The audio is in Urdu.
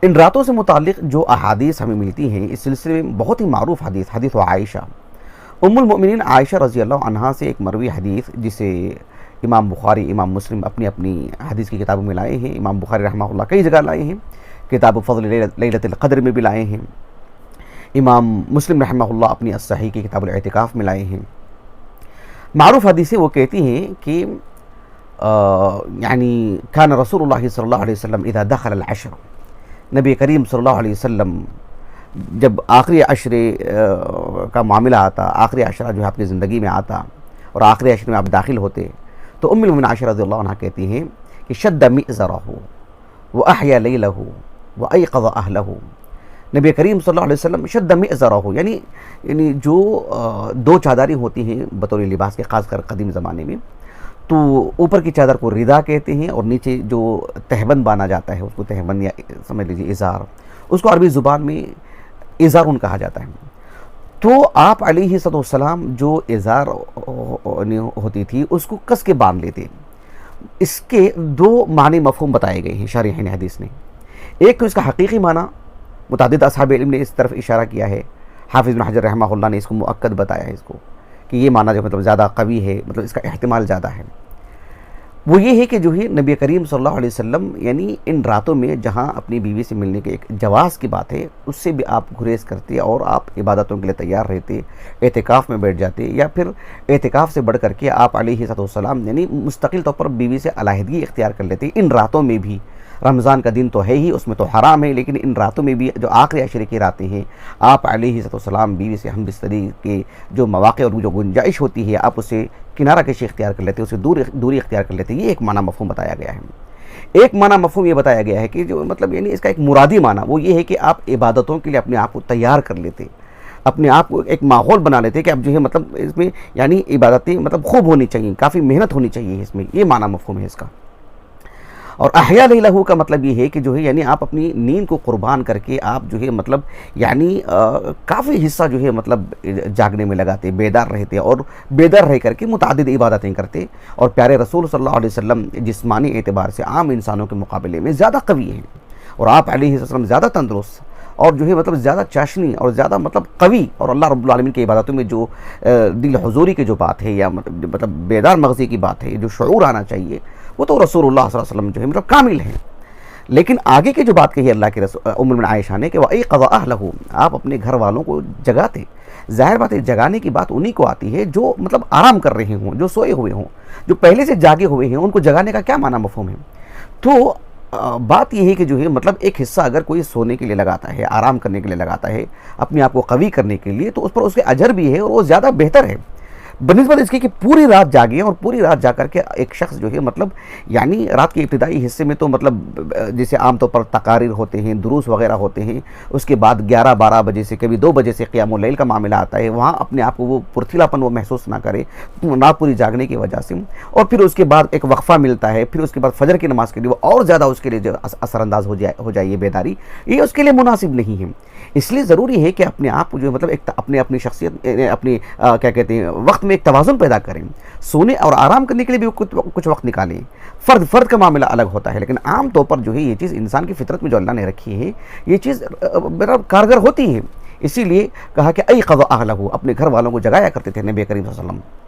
ان راتوں سے متعلق جو احادیث ہمیں ملتی ہیں اس سلسلے میں بہت ہی معروف حدیث عائشہ، ام المؤمنین عائشہ رضی اللہ عنہا سے ایک مروی حدیث جسے امام بخاری، امام مسلم اپنی اپنی حدیث کی کتابوں میں لائے ہیں۔ امام بخاری رحمہ اللہ کئی جگہ لائے ہیں، کتاب فضل لیلۃ القدر میں بھی لائے ہیں۔ امام مسلم رحمہ اللہ اپنی الصحیح کی کتاب الاعتکاف میں لائے ہیں۔ معروف حدیثیں وہ کہتی ہیں کہ یعنی کان رسول اللہ صلی اللہ علیہ وسلم اذا دخل العشر، نبی کریم صلی اللہ علیہ وسلم جب آخری عشرے کا معاملہ آتا، آخری عشرہ جو ہے اپنی زندگی میں آتا اور آخری عشرے میں آپ داخل ہوتے، تو ام المؤمنین عائشہ رضی اللہ عنہ کہتی ہیں کہ شد مئزرہ واحیا لیلہ وایقظ اہلہ، نبی کریم صلی اللہ علیہ وسلم شد مئزرہ یعنی جو دو چادریں ہوتی ہیں بطور لباس کے، خاص کر قدیم زمانے میں، تو اوپر کی چادر کو ردا کہتے ہیں اور نیچے جو تہبند بانا جاتا ہے اس کو تہبند یا سمجھ لیجیے ازار، اس کو عربی زبان میں ازارن کہا جاتا ہے۔ تو آپ علیہ السلام جو ازار ہوتی تھی اس کو کس کے باندھ لیتے۔ اس کے دو معنی مفہوم بتائے گئے ہیں شارحین حدیث نے۔ ایک تو اس کا حقیقی معنی، متعدد اصحاب علم نے اس طرف اشارہ کیا ہے، حافظ بن حجر رحمہ اللہ نے اس کو مؤکد بتایا ہے اس کو کہ یہ معنی جو مطلب زیادہ قوی ہے، مطلب اس کا احتمال زیادہ ہے۔ وہ یہ ہے کہ جو ہے نبی کریم صلی اللہ علیہ وسلم یعنی ان راتوں میں جہاں اپنی بیوی سے ملنے کے ایک جواز کی بات ہے، اس سے بھی آپ گریز کرتے اور آپ عبادتوں کے لیے تیار رہتے، اعتکاف میں بیٹھ جاتے، یا پھر اعتکاف سے بڑھ کر کے آپ علیہ السلام یعنی مستقل طور پر بیوی سے علیحدگی اختیار کر لیتے ان راتوں میں بھی۔ رمضان کا دن تو ہے ہی، اس میں تو حرام ہے، لیکن ان راتوں میں بھی جو آخری عشرے کی راتیں ہیں، آپ علیہ السلام بیوی سے ہم بستری کے جو مواقع اور جو گنجائش ہوتی ہے، آپ اسے کنارہ کشی اختیار کر لیتے، اسے دوری اختیار کر لیتے۔ یہ ایک معنی مفہوم بتایا گیا ہے۔ ایک معنی مفہوم یہ بتایا گیا ہے کہ جو مطلب یعنی اس کا ایک مرادی معنی وہ یہ ہے کہ آپ عبادتوں کے لیے اپنے آپ کو تیار کر لیتے، اپنے آپ کو ایک ماحول بنا لیتے کہ اب جو ہے مطلب اس میں یعنی عبادتیں مطلب خوب ہونی چاہیے، کافی محنت ہونی چاہیے اس میں، یہ معنی مفہوم ہے اس کا۔ اور احیا لیلہ کا مطلب یہ ہے کہ جو ہے یعنی آپ اپنی نیند کو قربان کر کے آپ جو ہے مطلب یعنی کافی حصہ جو ہے مطلب جاگنے میں لگاتے، بیدار رہتے اور بیدار رہ کر کے متعدد عبادتیں کرتے۔ اور پیارے رسول صلی اللہ علیہ وسلم جسمانی اعتبار سے عام انسانوں کے مقابلے میں زیادہ قوی ہیں، اور آپ علیہ السلام زیادہ تندرست اور جو ہے مطلب زیادہ چاشنی اور زیادہ مطلب قوی، اور اللہ رب العالمین کی عبادتوں میں جو دل حضوری کی جو بات ہے یا مطلب بیدار مغزی کی بات ہے، جو شعور آنا چاہیے، وہ تو رسول اللہ صلی اللہ علیہ وسلم جو ہے مطلب کامل ہیں۔ لیکن آگے کی جو بات کہی اللہ کے رسول ام المؤمنین عائشہ نے کہ وَأَيْقَظَ أَهْلَهُ، آپ اپنے گھر والوں کو جگاتے۔ ظاہر بات ہے جگانے کی بات انہی کو آتی ہے جو مطلب آرام کر رہے ہوں، جو سوئے ہوئے ہوں، جو پہلے سے جاگے ہوئے ہیں، ان کو جگانے کا کیا معنی مفہوم ہے؟ تو بات یہ ہے کہ جو ہے مطلب ایک حصہ اگر کوئی سونے کے لیے لگاتا ہے، آرام کرنے کے لیے لگاتا ہے، اپنے آپ کو قوی کرنے کے لیے، تو اس پر اس کے اجر بھی ہے اور وہ زیادہ بہتر ہے بنسبت اس کی کہ پوری رات جاگیں، اور پوری رات جا کر کے ایک شخص جو ہے مطلب یعنی رات کے ابتدائی حصے میں تو مطلب جیسے عام طور پر تقاریر ہوتے ہیں، دروس وغیرہ ہوتے ہیں، اس کے بعد 11-12 بجے سے کبھی 2 بجے سے قیام اللیل کا معاملہ آتا ہے، وہاں اپنے آپ کو وہ پرتھیلاپن وہ محسوس نہ کرے رات پوری جاگنے کی وجہ سے، اور پھر اس کے بعد ایک وقفہ ملتا ہے، پھر اس کے بعد فجر کی نماز کے لیے وہ اور زیادہ اس کے لیے جو اثر انداز ہو جائے یہ بیداری، یہ اس کے لیے مناسب نہیں ہے۔ اس لیے ضروری ہے کہ اپنے آپ کو جو مطلب ایک اپنی شخصیت اپنی کیا کہتے ہیں وقت میں ایک توازن پیدا کریں، سونے اور آرام کرنے کے لیے بھی کچھ وقت نکالیں۔ فرد کا معاملہ الگ ہوتا ہے، لیکن عام طور پر جو ہے یہ چیز انسان کی فطرت میں جو اللہ نے رکھی ہے یہ چیز کارگر ہوتی ہے۔ اسی لیے کہا کہ ایقظ اہلہ، اپنے گھر والوں کو جگایا کرتے تھے نبی کریم صلی اللہ علیہ وسلم۔